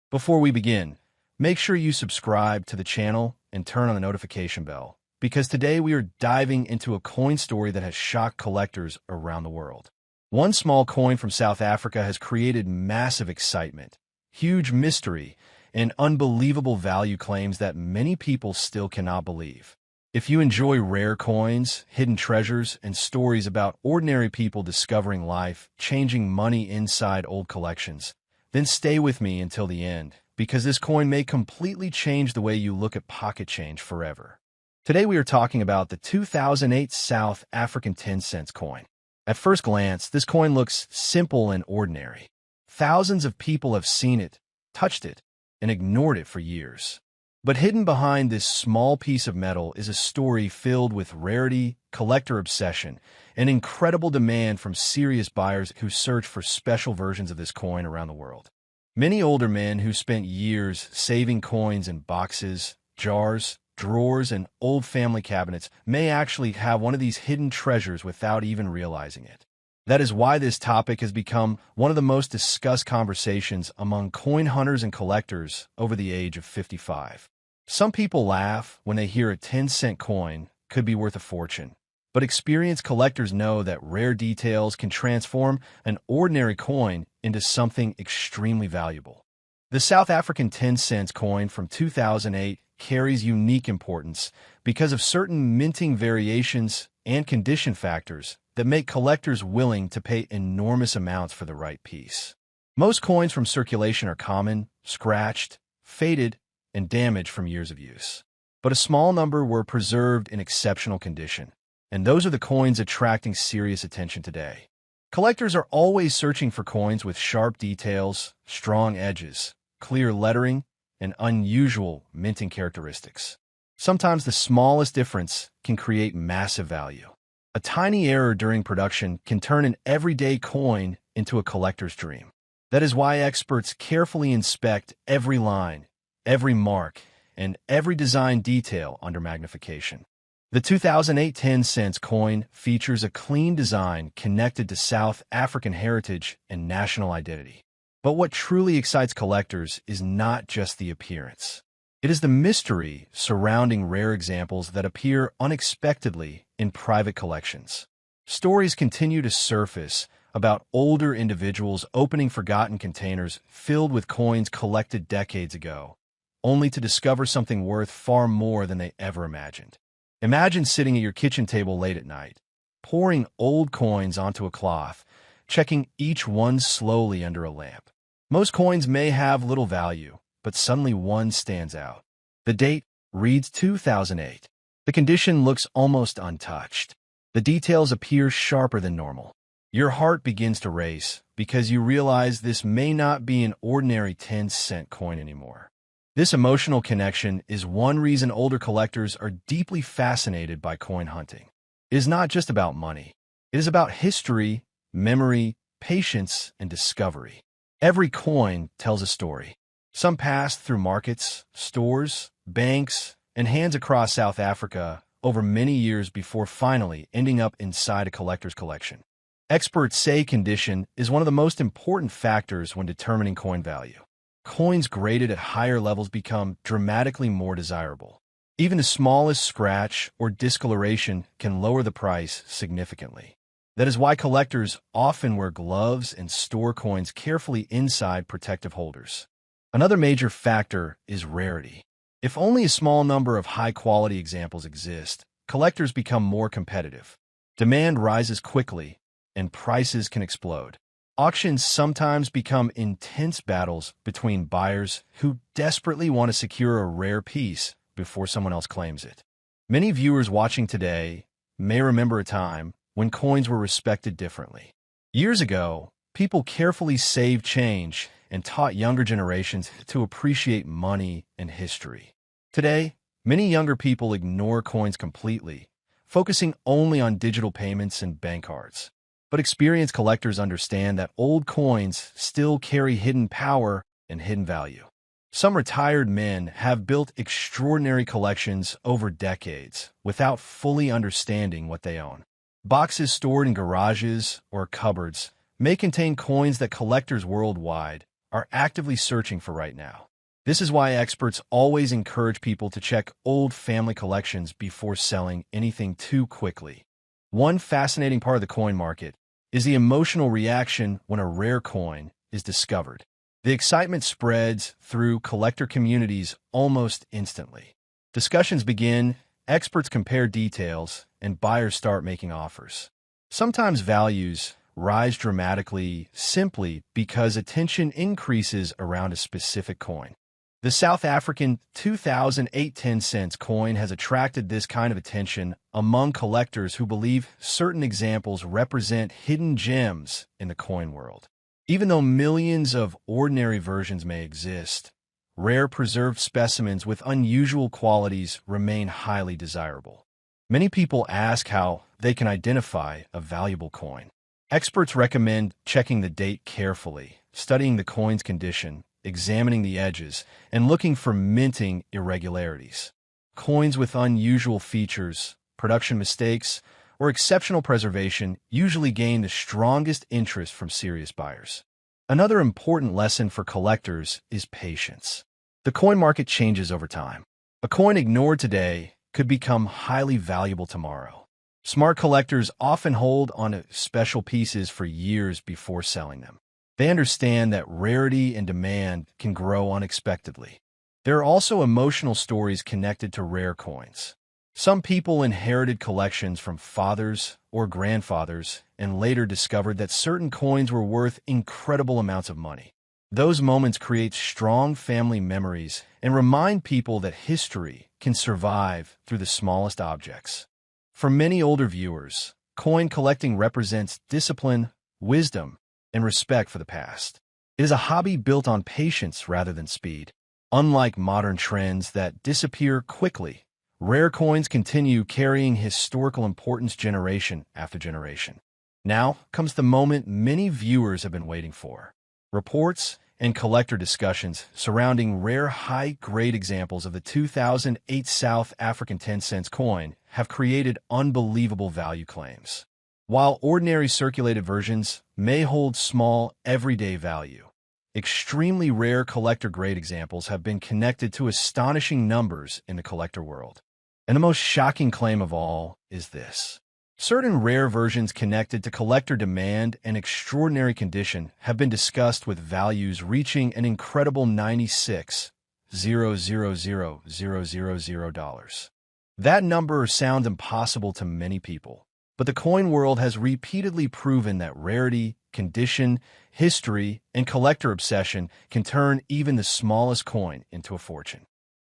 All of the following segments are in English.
Before we begin, make sure you subscribe to the channel and turn on the notification bell, because today we are diving into a coin story that has shocked collectors around the world. One small coin from South Africa has created massive excitement, huge mystery, and unbelievable value claims that many people still cannot believe. If you enjoy rare coins, hidden treasures, and stories about ordinary people discovering life, changing money inside old collections, then stay with me until the end, because this coin may completely change the way you look at pocket change forever. Today we are talking about the 2008 South African 10-cent coin. At first glance, this coin looks simple and ordinary. Thousands of people have seen it, touched it, and ignored it for years. But hidden behind this small piece of metal is a story filled with rarity, collector obsession, and incredible demand from serious buyers who search for special versions of this coin around the world. Many older men who spent years saving coins in boxes, jars, drawers, and old family cabinets may actually have one of these hidden treasures without even realizing it. That is why this topic has become one of the most discussed conversations among coin hunters and collectors over the age of 55. Some people laugh when they hear a 10-cent coin could be worth a fortune, but experienced collectors know that rare details can transform an ordinary coin into something extremely valuable. The South African 10-cent coin from 2008 carries unique importance because of certain minting variations and condition factors that make collectors willing to pay enormous amounts for the right piece. Most coins from circulation are common, scratched, faded, and damaged from years of use. But a small number were preserved in exceptional condition, and those are the coins attracting serious attention today. Collectors are always searching for coins with sharp details, strong edges, clear lettering, and unusual minting characteristics. Sometimes the smallest difference can create massive value. A tiny error during production can turn an everyday coin into a collector's dream. That is why experts carefully inspect every line, every mark, and every design detail under magnification. The 2008 10-cent coin features a clean design connected to South African heritage and national identity. But what truly excites collectors is not just the appearance. It is the mystery surrounding rare examples that appear unexpectedly in private collections. Stories continue to surface about older individuals opening forgotten containers filled with coins collected decades ago, only to discover something worth far more than they ever imagined. Imagine sitting at your kitchen table late at night, pouring old coins onto a cloth, checking each one slowly under a lamp. Most coins may have little value, but suddenly one stands out. The date reads 2008. The condition looks almost untouched. The details appear sharper than normal. Your heart begins to race because you realize this may not be an ordinary 10-cent coin anymore. This emotional connection is one reason older collectors are deeply fascinated by coin hunting. It is not just about money. It is about history, memory, patience, and discovery. Every coin tells a story. Some passed through markets, stores, banks, and hands across South Africa over many years before finally ending up inside a collector's collection. Experts say condition is one of the most important factors when determining coin value. Coins graded at higher levels become dramatically more desirable. Even the smallest scratch or discoloration can lower the price significantly. That is why collectors often wear gloves and store coins carefully inside protective holders. Another major factor is rarity. If only a small number of high-quality examples exist, collectors become more competitive. Demand rises quickly, and prices can explode. Auctions sometimes become intense battles between buyers who desperately want to secure a rare piece before someone else claims it. Many viewers watching today may remember a time when coins were respected differently. Years ago, people carefully saved change and taught younger generations to appreciate money and history. Today, many younger people ignore coins completely, focusing only on digital payments and bank cards. But experienced collectors understand that old coins still carry hidden power and hidden value. Some retired men have built extraordinary collections over decades without fully understanding what they own. Boxes stored in garages or cupboards may contain coins that collectors worldwide are actively searching for right now. This is why experts always encourage people to check old family collections before selling anything too quickly. One fascinating part of the coin market is the emotional reaction when a rare coin is discovered. The excitement spreads through collector communities almost instantly. Discussions begin, experts compare details, and buyers start making offers. Sometimes values rise dramatically simply because attention increases around a specific coin. The South African 2008 10-cent coin has attracted this kind of attention among collectors who believe certain examples represent hidden gems in the coin world. Even though millions of ordinary versions may exist, rare preserved specimens with unusual qualities remain highly desirable. Many people ask how they can identify a valuable coin. Experts recommend checking the date carefully, studying the coin's condition, examining the edges, and looking for minting irregularities. Coins with unusual features, production mistakes, or exceptional preservation usually gain the strongest interest from serious buyers. Another important lesson for collectors is patience. The coin market changes over time. A coin ignored today could become highly valuable tomorrow. Smart collectors often hold on to special pieces for years before selling them. They understand that rarity and demand can grow unexpectedly. There are also emotional stories connected to rare coins. Some people inherited collections from fathers or grandfathers and later discovered that certain coins were worth incredible amounts of money. Those moments create strong family memories and remind people that history can survive through the smallest objects. For many older viewers, coin collecting represents discipline, wisdom, and respect for the past. It is a hobby built on patience rather than speed. Unlike modern trends that disappear quickly, rare coins continue carrying historical importance generation after generation. Now comes the moment many viewers have been waiting for. Reports and collector discussions surrounding rare high-grade examples of the 2008 South African 10-cent coin have created unbelievable value claims. While ordinary circulated versions may hold small, everyday value, extremely rare collector-grade examples have been connected to astonishing numbers in the collector world. And the most shocking claim of all is this. Certain rare versions connected to collector demand and extraordinary condition have been discussed with values reaching an incredible $96,000,000. That number sounds impossible to many people, but the coin world has repeatedly proven that rarity, condition, history, and collector obsession can turn even the smallest coin into a fortune.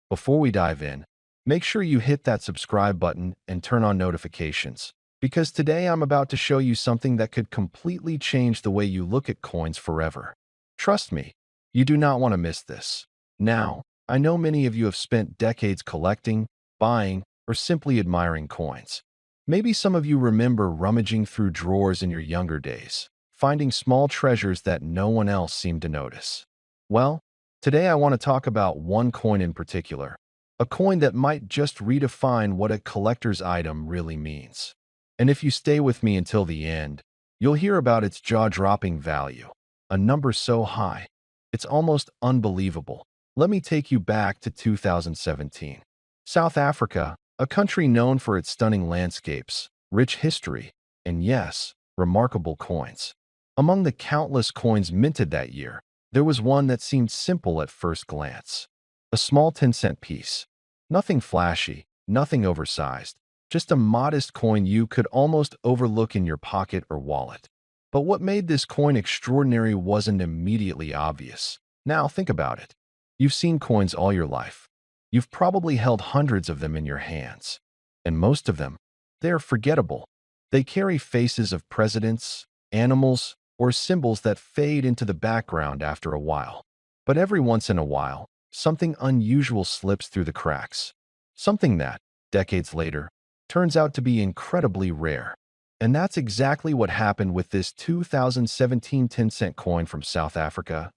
Before we dive in, make sure you hit that subscribe button and turn on notifications, because today I'm about to show you something that could completely change the way you look at coins forever. Trust me, you do not want to miss this. Now, I know many of you have spent decades collecting, buying, or simply admiring coins. Maybe some of you remember rummaging through drawers in your younger days, finding small treasures that no one else seemed to notice. Well, today I want to talk about one coin in particular, a coin that might just redefine what a collector's item really means. And if you stay with me until the end, you'll hear about its jaw-dropping value, a number so high, it's almost unbelievable. Let me take you back to 2017. South Africa, a country known for its stunning landscapes, rich history, and yes, remarkable coins. Among the countless coins minted that year, there was one that seemed simple at first glance. A small 10-cent piece. Nothing flashy, nothing oversized. Just a modest coin you could almost overlook in your pocket or wallet. But what made this coin extraordinary wasn't immediately obvious. Now think about it. You've seen coins all your life. You've probably held hundreds of them in your hands. And most of them, they're forgettable. They carry faces of presidents, animals, or symbols that fade into the background after a while. But every once in a while, something unusual slips through the cracks. Something that, decades later, turns out to be incredibly rare. And that's exactly what happened with this 2017 10-cent coin from South Africa.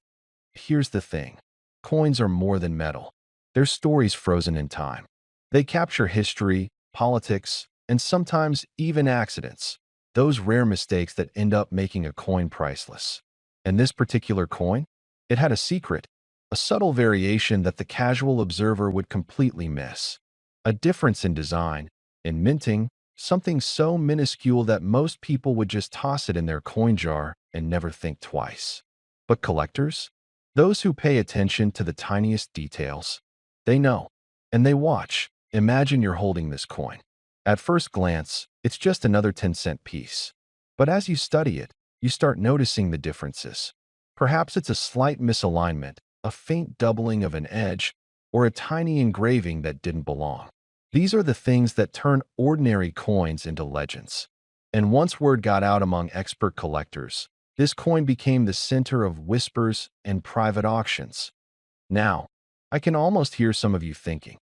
Here's the thing. Coins are more than metal. They're stories frozen in time. They capture history, politics, and sometimes even accidents. Those rare mistakes that end up making a coin priceless. And this particular coin? It had a secret, a subtle variation that the casual observer would completely miss. A difference in design, in minting, something so minuscule that most people would just toss it in their coin jar and never think twice. But collectors? Those who pay attention to the tiniest details, they know, and they watch. Imagine you're holding this coin. At first glance, it's just another 10-cent piece. But as you study it, you start noticing the differences. Perhaps it's a slight misalignment, a faint doubling of an edge, or a tiny engraving that didn't belong. These are the things that turn ordinary coins into legends. And once word got out among expert collectors, this coin became the center of whispers and private auctions. Now, I can almost hear some of you thinking,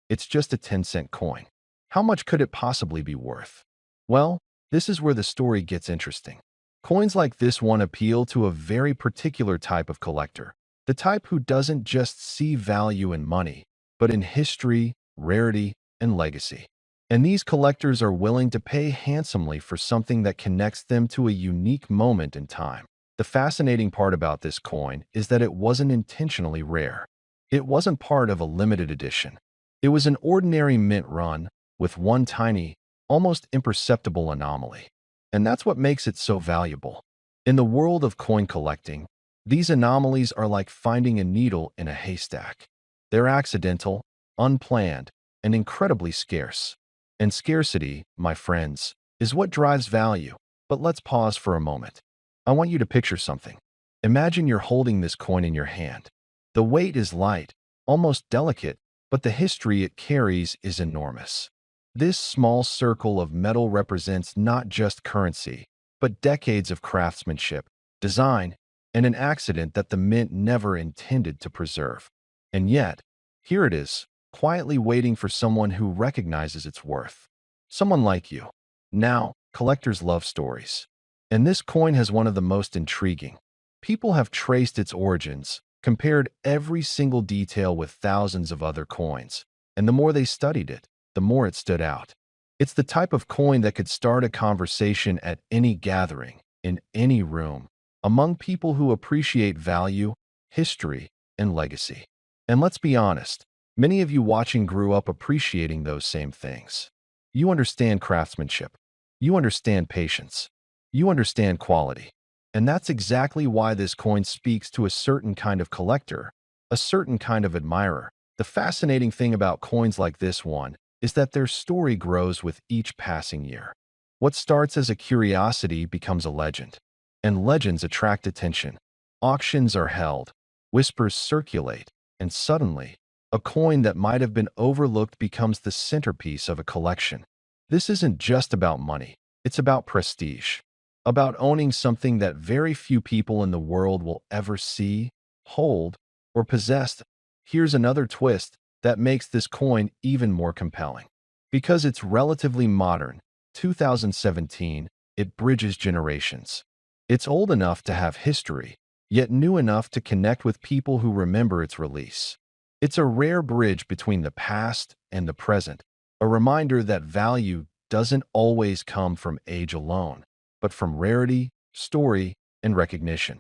it's just a 10-cent coin. How much could it possibly be worth? Well, this is where the story gets interesting. Coins like this one appeal to a very particular type of collector, the type who doesn't just see value in money, but in history, rarity, and legacy. And these collectors are willing to pay handsomely for something that connects them to a unique moment in time. The fascinating part about this coin is that it wasn't intentionally rare. It wasn't part of a limited edition. It was an ordinary mint run with one tiny, almost imperceptible anomaly. And that's what makes it so valuable. In the world of coin collecting, these anomalies are like finding a needle in a haystack. They're accidental, unplanned, and incredibly scarce. And scarcity, my friends, is what drives value. But let's pause for a moment. I want you to picture something. Imagine you're holding this coin in your hand. The weight is light, almost delicate, but the history it carries is enormous. This small circle of metal represents not just currency, but decades of craftsmanship, design, and an accident that the mint never intended to preserve. And yet, here it is, quietly waiting for someone who recognizes its worth. Someone like you. Now, collectors love stories. And this coin has one of the most intriguing. People have traced its origins, compared every single detail with thousands of other coins, and the more they studied it, the more it stood out. It's the type of coin that could start a conversation at any gathering, in any room, among people who appreciate value, history, and legacy. And let's be honest, many of you watching grew up appreciating those same things. You understand craftsmanship. You understand patience. You understand quality. And that's exactly why this coin speaks to a certain kind of collector, a certain kind of admirer. The fascinating thing about coins like this one is that their story grows with each passing year. What starts as a curiosity becomes a legend, and legends attract attention. Auctions are held, whispers circulate, and suddenly, a coin that might have been overlooked becomes the centerpiece of a collection. This isn't just about money, it's about prestige, about owning something that very few people in the world will ever see, hold, or possess. Here's another twist that makes this coin even more compelling. Because it's relatively modern, 2017, it bridges generations. It's old enough to have history, yet new enough to connect with people who remember its release. It's a rare bridge between the past and the present, a reminder that value doesn't always come from age alone, but from rarity, story, and recognition.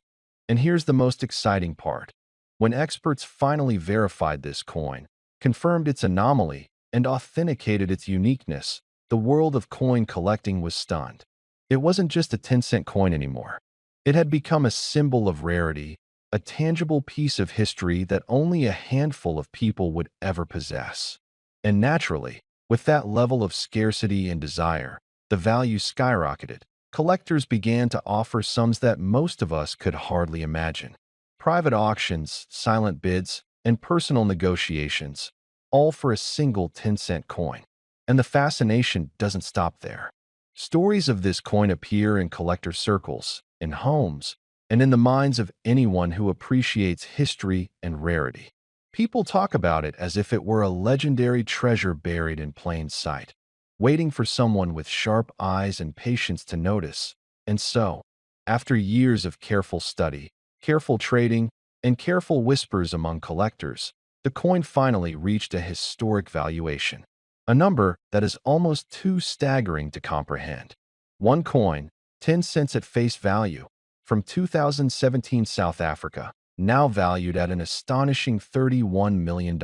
And here's the most exciting part. When experts finally verified this coin, confirmed its anomaly, and authenticated its uniqueness, the world of coin collecting was stunned. It wasn't just a 10-cent coin anymore. It had become a symbol of rarity, a tangible piece of history that only a handful of people would ever possess. And naturally, with that level of scarcity and desire, the value skyrocketed. Collectors began to offer sums that most of us could hardly imagine. Private auctions, silent bids, and personal negotiations, all for a single 10-cent coin. And the fascination doesn't stop there. Stories of this coin appear in collector circles, in homes, and in the minds of anyone who appreciates history and rarity. People talk about it as if it were a legendary treasure buried in plain sight, waiting for someone with sharp eyes and patience to notice. And so, after years of careful study, careful trading, and careful whispers among collectors, the coin finally reached a historic valuation, a number that is almost too staggering to comprehend. One coin, 10 cents at face value, from 2017 South Africa, now valued at an astonishing $31 million.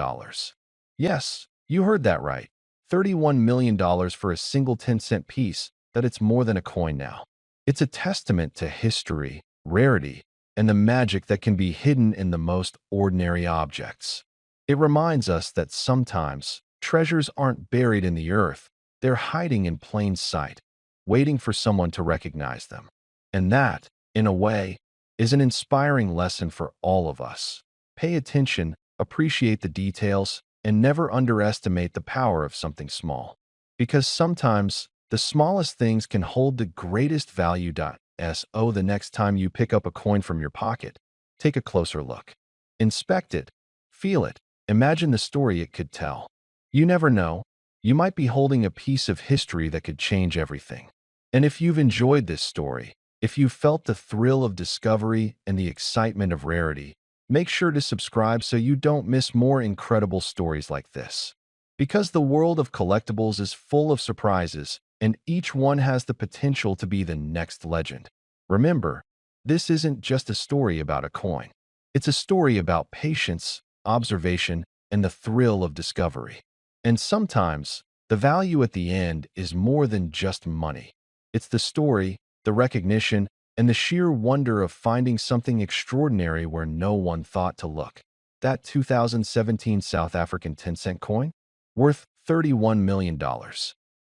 Yes, you heard that right. $31 million for a single 10-cent piece, that it's more than a coin now. It's a testament to history, rarity, and the magic that can be hidden in the most ordinary objects. It reminds us that sometimes treasures aren't buried in the earth, they're hiding in plain sight, waiting for someone to recognize them. And that, in a way, is an inspiring lesson for all of us. Pay attention, appreciate the details, and never underestimate the power of something small. Because sometimes, the smallest things can hold the greatest value. So the next time you pick up a coin from your pocket, take a closer look. Inspect it, feel it, imagine the story it could tell. You never know, you might be holding a piece of history that could change everything. And if you've enjoyed this story, if you felt the thrill of discovery and the excitement of rarity, make sure to subscribe so you don't miss more incredible stories like this. Because the world of collectibles is full of surprises, and each one has the potential to be the next legend. Remember, this isn't just a story about a coin. It's a story about patience, observation, and the thrill of discovery. And sometimes, the value at the end is more than just money. It's the story, the recognition, and the sheer wonder of finding something extraordinary where no one thought to look. That 2017 South African 10-cent coin? Worth $31 million.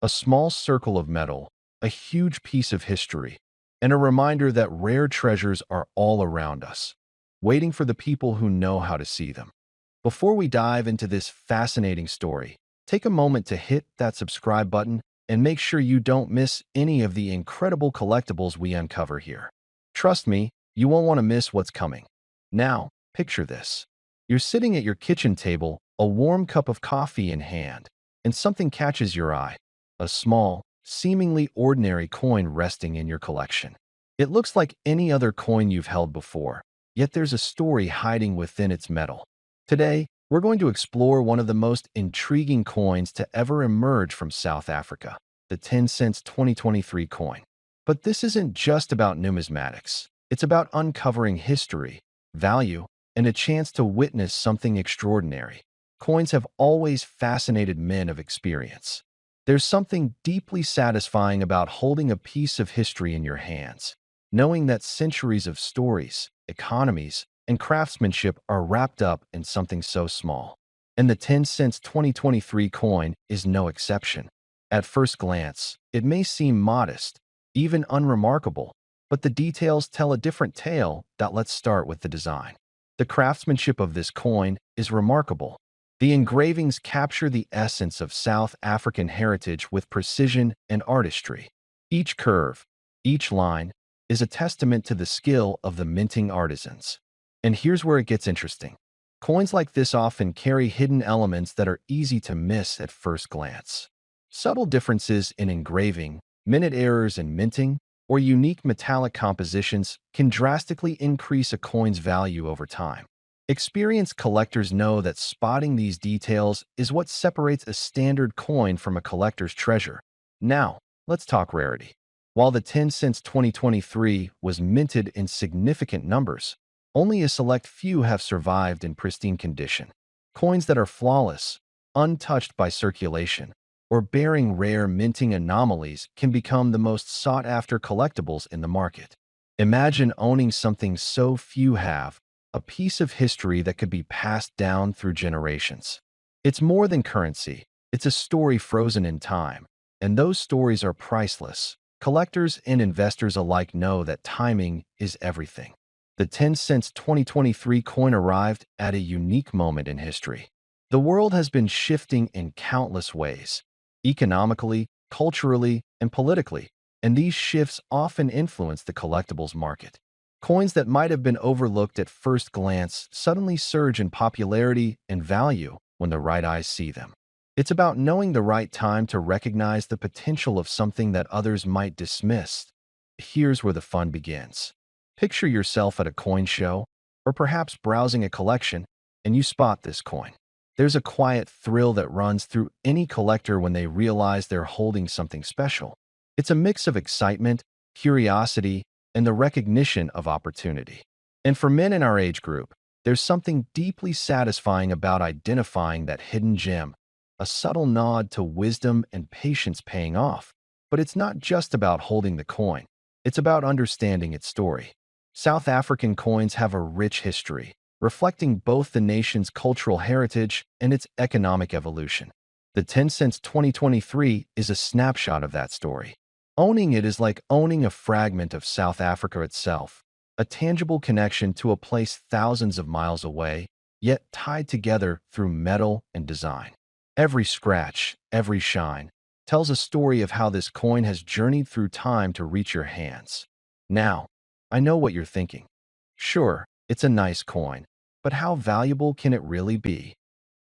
A small circle of metal, a huge piece of history, and a reminder that rare treasures are all around us, waiting for the people who know how to see them. Before we dive into this fascinating story, take a moment to hit that subscribe button and make sure you don't miss any of the incredible collectibles we uncover here. Trust me, you won't want to miss what's coming. Now, picture this. You're sitting at your kitchen table, a warm cup of coffee in hand, and something catches your eye. A small, seemingly ordinary coin resting in your collection. It looks like any other coin you've held before, yet there's a story hiding within its metal. Today, we're going to explore one of the most intriguing coins to ever emerge from South Africa, the 10 cents 2023 coin. But this isn't just about numismatics. It's about uncovering history, value, and a chance to witness something extraordinary. Coins have always fascinated men of experience. There's something deeply satisfying about holding a piece of history in your hands, knowing that centuries of stories, economies, and craftsmanship are wrapped up in something so small. And the 10 cents 2023 coin is no exception. At first glance, it may seem modest, even unremarkable, but the details tell a different tale. Let's start with the design. The craftsmanship of this coin is remarkable. The engravings capture the essence of South African heritage with precision and artistry. Each curve, each line, is a testament to the skill of the minting artisans. And here's where it gets interesting. Coins like this often carry hidden elements that are easy to miss at first glance. Subtle differences in engraving, minute errors in minting, or unique metallic compositions can drastically increase a coin's value over time. Experienced collectors know that spotting these details is what separates a standard coin from a collector's treasure. Now, let's talk rarity. While the 10 cents 2023 was minted in significant numbers, only a select few have survived in pristine condition. Coins that are flawless, untouched by circulation, or bearing rare minting anomalies can become the most sought-after collectibles in the market. Imagine owning something so few have, a piece of history that could be passed down through generations. It's more than currency, it's a story frozen in time, and those stories are priceless. Collectors and investors alike know that timing is everything. The 10 cents 2023 coin arrived at a unique moment in history. The world has been shifting in countless ways, economically, culturally, and politically, and these shifts often influence the collectibles market. Coins that might have been overlooked at first glance suddenly surge in popularity and value when the right eyes see them. It's about knowing the right time to recognize the potential of something that others might dismiss. Here's where the fun begins. Picture yourself at a coin show, or perhaps browsing a collection, and you spot this coin. There's a quiet thrill that runs through any collector when they realize they're holding something special. It's a mix of excitement, curiosity, and the recognition of opportunity. And for men in our age group, there's something deeply satisfying about identifying that hidden gem, a subtle nod to wisdom and patience paying off. But it's not just about holding the coin, it's about understanding its story. South African coins have a rich history, reflecting both the nation's cultural heritage and its economic evolution. The 10 cents 2023 is a snapshot of that story. Owning it is like owning a fragment of South Africa itself, a tangible connection to a place thousands of miles away, yet tied together through metal and design. Every scratch, every shine, tells a story of how this coin has journeyed through time to reach your hands. Now, I know what you're thinking. Sure, it's a nice coin, but how valuable can it really be?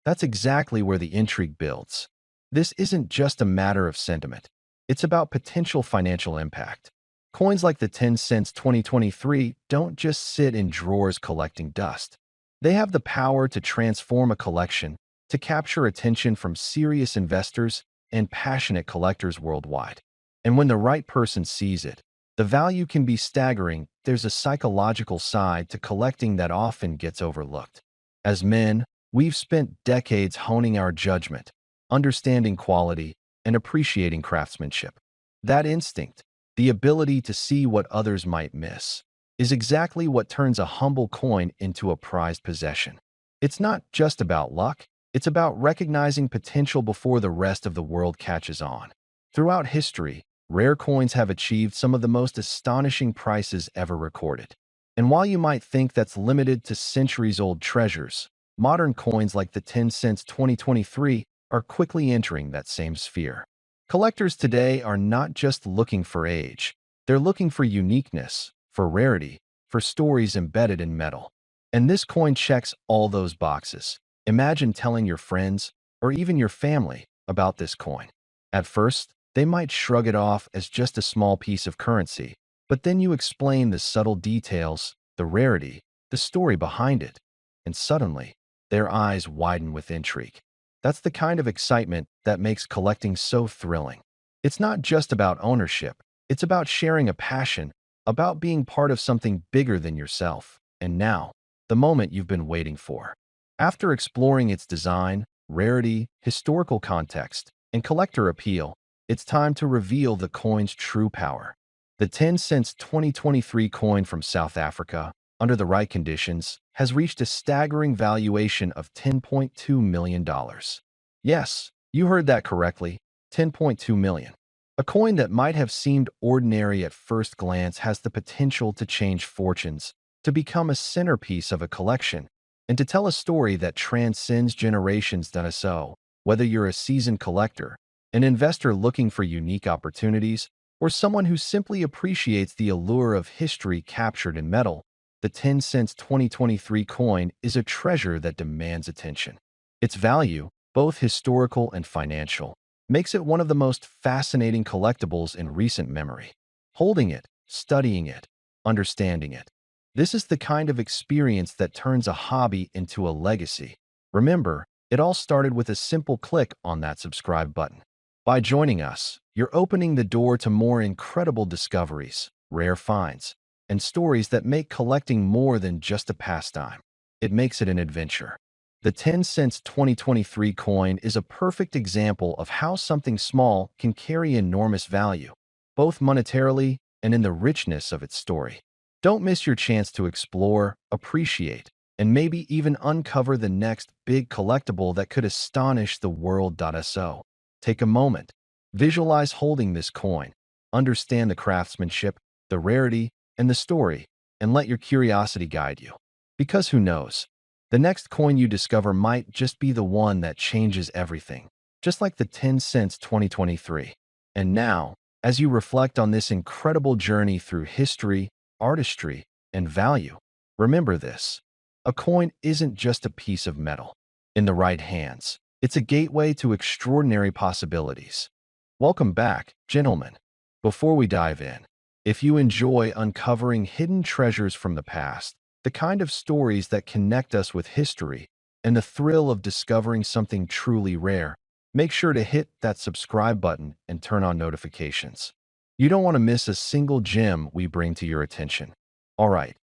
That's exactly where the intrigue builds. This isn't just a matter of sentiment. It's about potential financial impact. Coins like the 10 cents 2023 don't just sit in drawers collecting dust. They have the power to transform a collection, to capture attention from serious investors and passionate collectors worldwide. And when the right person sees it, the value can be staggering. There's a psychological side to collecting that often gets overlooked. As men, we've spent decades honing our judgment, understanding quality, and appreciating craftsmanship. That instinct, the ability to see what others might miss, is exactly what turns a humble coin into a prized possession. It's not just about luck, it's about recognizing potential before the rest of the world catches on. Throughout history, rare coins have achieved some of the most astonishing prices ever recorded. And while you might think that's limited to centuries-old treasures, modern coins like the 10 cents 2023 are quickly entering that same sphere. Collectors today are not just looking for age, they're looking for uniqueness, for rarity, for stories embedded in metal. And this coin checks all those boxes. Imagine telling your friends, or even your family, about this coin. At first, they might shrug it off as just a small piece of currency, but then you explain the subtle details, the rarity, the story behind it, and suddenly, their eyes widen with intrigue. That's the kind of excitement that makes collecting so thrilling. It's not just about ownership, it's about sharing a passion, about being part of something bigger than yourself. And now, the moment you've been waiting for. After exploring its design, rarity, historical context, and collector appeal, it's time to reveal the coin's true power. The 10 cents 2023 coin from South Africa, under the right conditions, has reached a staggering valuation of $10.2 million. Yes, you heard that correctly, $10.2 million. A coin that might have seemed ordinary at first glance has the potential to change fortunes, to become a centerpiece of a collection, and to tell a story that transcends generations. So, whether you're a seasoned collector, an investor looking for unique opportunities, or someone who simply appreciates the allure of history captured in metal, the 10 cents 2023 coin is a treasure that demands attention. Its value, both historical and financial, makes it one of the most fascinating collectibles in recent memory. Holding it, studying it, understanding it. This is the kind of experience that turns a hobby into a legacy. Remember, it all started with a simple click on that subscribe button. By joining us, you're opening the door to more incredible discoveries, rare finds, and stories that make collecting more than just a pastime. It makes it an adventure. The 10 cents 2023 coin is a perfect example of how something small can carry enormous value, both monetarily and in the richness of its story. Don't miss your chance to explore, appreciate, and maybe even uncover the next big collectible that could astonish the world. So, take a moment, visualize holding this coin, understand the craftsmanship, the rarity, and the story, and let your curiosity guide you. Because who knows? The next coin you discover might just be the one that changes everything, just like the 10 cents 2023. And now, as you reflect on this incredible journey through history, artistry, and value, remember this. A coin isn't just a piece of metal. In the right hands, it's a gateway to extraordinary possibilities. Welcome back, gentlemen. Before we dive in, if you enjoy uncovering hidden treasures from the past, the kind of stories that connect us with history, and the thrill of discovering something truly rare, make sure to hit that subscribe button and turn on notifications. You don't want to miss a single gem we bring to your attention. All right,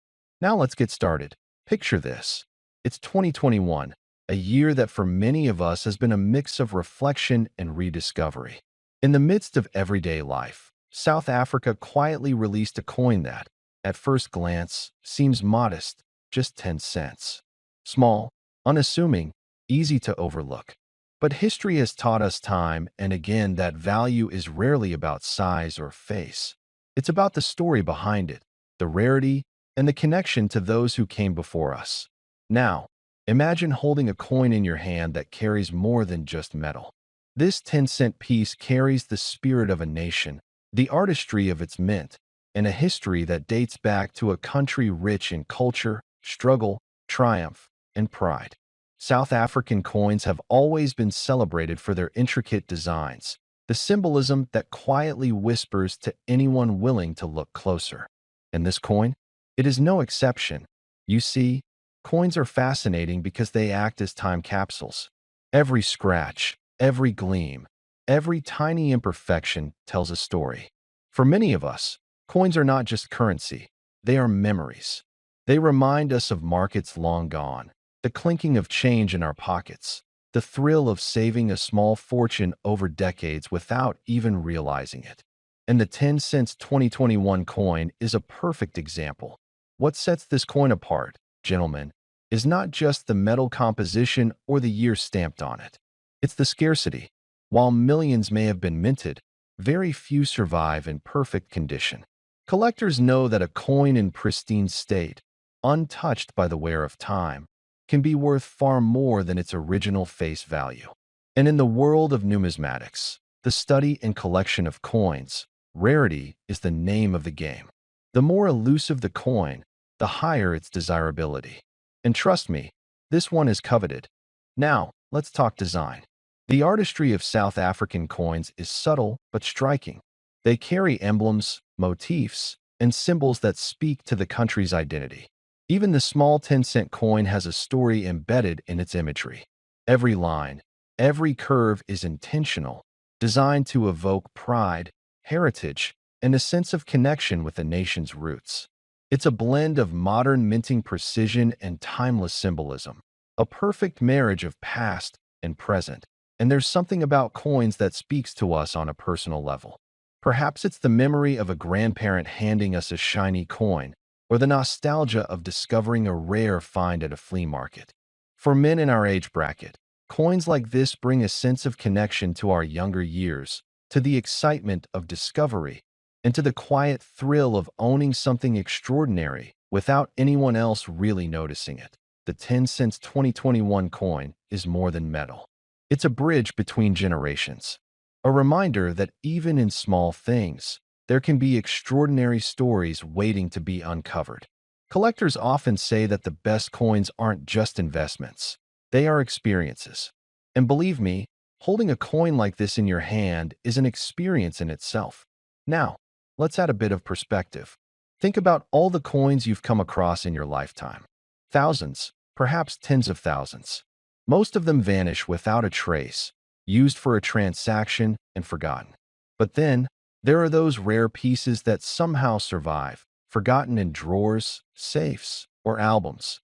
Now let's get started. Picture this. It's 2021, a year that for many of us has been a mix of reflection and rediscovery. In the midst of everyday life, South Africa quietly released a coin that, at first glance, seems modest, just 10 cents. Small, unassuming, easy to overlook. But history has taught us time and again that value is rarely about size or face. It's about the story behind it, the rarity, and the connection to those who came before us. Now, imagine holding a coin in your hand that carries more than just metal. This 10-cent piece carries the spirit of a nation, the artistry of its mint, and a history that dates back to a country rich in culture, struggle, triumph, and pride. South African coins have always been celebrated for their intricate designs, the symbolism that quietly whispers to anyone willing to look closer. And this coin? It is no exception. You see, coins are fascinating because they act as time capsules. Every scratch, every gleam, every tiny imperfection tells a story. For many of us, coins are not just currency, they are memories. They remind us of markets long gone, the clinking of change in our pockets, the thrill of saving a small fortune over decades without even realizing it. And the 10 cents 2021 coin is a perfect example. What sets this coin apart, gentlemen, is not just the metal composition or the year stamped on it. It's the scarcity. While millions may have been minted, very few survive in perfect condition. Collectors know that a coin in pristine state, untouched by the wear of time, can be worth far more than its original face value. And in the world of numismatics, the study and collection of coins, rarity is the name of the game. The more elusive the coin, the higher its desirability. And trust me, this one is coveted. Now, let's talk design. The artistry of South African coins is subtle but striking. They carry emblems, motifs, and symbols that speak to the country's identity. Even the small 10-cent coin has a story embedded in its imagery. Every line, every curve is intentional, designed to evoke pride, heritage, and a sense of connection with the nation's roots. It's a blend of modern minting precision and timeless symbolism, a perfect marriage of past and present. And there's something about coins that speaks to us on a personal level. Perhaps it's the memory of a grandparent handing us a shiny coin, or the nostalgia of discovering a rare find at a flea market. For men in our age bracket, coins like this bring a sense of connection to our younger years, to the excitement of discovery, and to the quiet thrill of owning something extraordinary without anyone else really noticing it. The 10 cents 2021 coin is more than metal. It's a bridge between generations, a reminder that even in small things, there can be extraordinary stories waiting to be uncovered. Collectors often say that the best coins aren't just investments, they are experiences. And believe me, holding a coin like this in your hand is an experience in itself. Now, let's add a bit of perspective. Think about all the coins you've come across in your lifetime. Thousands, perhaps tens of thousands. Most of them vanish without a trace, used for a transaction and forgotten. But then, there are those rare pieces that somehow survive, forgotten in drawers, safes, or albums,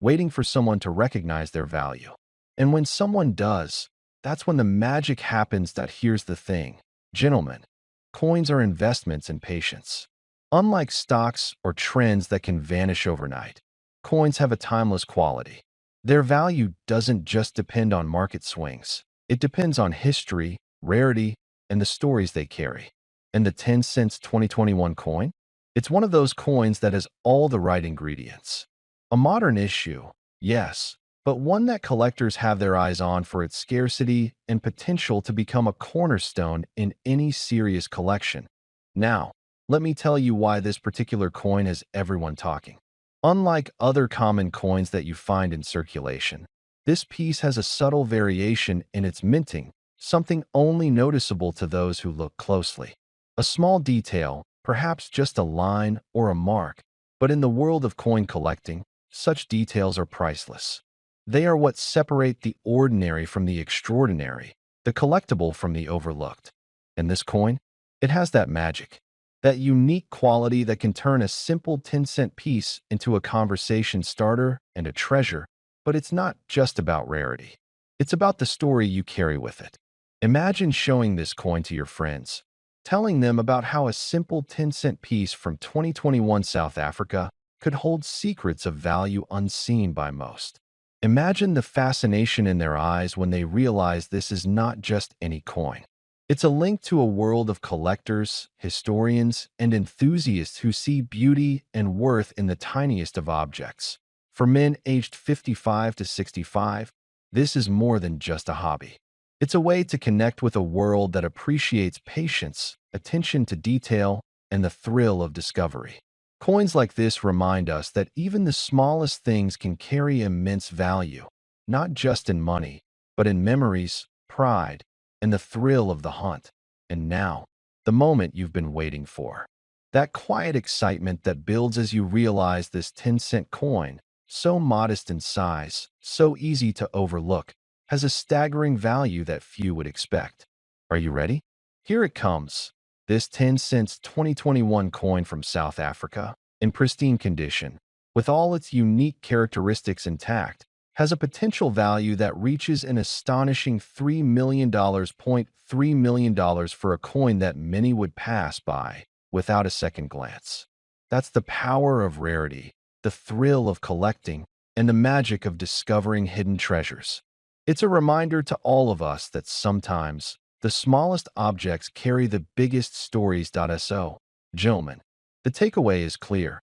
waiting for someone to recognize their value. And when someone does, that's when the magic happens. That here's the thing, gentlemen, coins are investments in patience. Unlike stocks or trends that can vanish overnight, coins have a timeless quality. Their value doesn't just depend on market swings. It depends on history, rarity, and the stories they carry. And the 10 cents 2021 coin? It's one of those coins that has all the right ingredients. A modern issue, yes, but one that collectors have their eyes on for its scarcity and potential to become a cornerstone in any serious collection. Now, let me tell you why this particular coin has everyone talking. Unlike other common coins that you find in circulation, this piece has a subtle variation in its minting, something only noticeable to those who look closely. A small detail, perhaps just a line or a mark, but in the world of coin collecting, such details are priceless. They are what separate the ordinary from the extraordinary, the collectible from the overlooked. And this coin? It has that magic. That unique quality that can turn a simple 10-cent piece into a conversation starter and a treasure. But it's not just about rarity. It's about the story you carry with it. Imagine showing this coin to your friends, telling them about how a simple 10-cent piece from 2021 South Africa could hold secrets of value unseen by most. Imagine the fascination in their eyes when they realize this is not just any coin. It's a link to a world of collectors, historians, and enthusiasts who see beauty and worth in the tiniest of objects. For men aged 55 to 65, this is more than just a hobby. It's a way to connect with a world that appreciates patience, attention to detail, and the thrill of discovery. Coins like this remind us that even the smallest things can carry immense value, not just in money, but in memories, pride, and the thrill of the hunt. And now, the moment you've been waiting for. That quiet excitement that builds as you realize this 10-cent coin, so modest in size, so easy to overlook, has a staggering value that few would expect. Are you ready? Here it comes. This 10 cents 2021 coin from South Africa, in pristine condition, with all its unique characteristics intact, has a potential value that reaches an astonishing $3 million. $3 million for a coin that many would pass by without a second glance. That's the power of rarity, the thrill of collecting, and the magic of discovering hidden treasures. It's a reminder to all of us that sometimes the smallest objects carry the biggest stories. So, gentlemen, the takeaway is clear.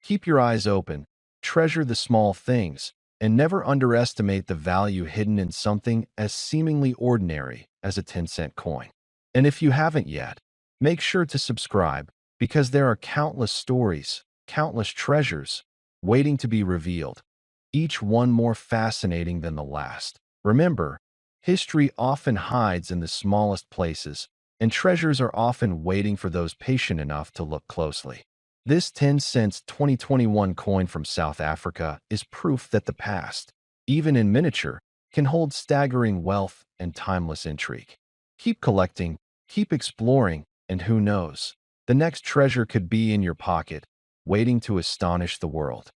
Keep your eyes open, treasure the small things, and never underestimate the value hidden in something as seemingly ordinary as a 10-cent coin. And if you haven't yet, make sure to subscribe because there are countless stories, countless treasures waiting to be revealed, each one more fascinating than the last. Remember, history often hides in the smallest places, and treasures are often waiting for those patient enough to look closely. This 10 cents 2021 coin from South Africa is proof that the past, even in miniature, can hold staggering wealth and timeless intrigue. Keep collecting, keep exploring, and who knows, the next treasure could be in your pocket, waiting to astonish the world.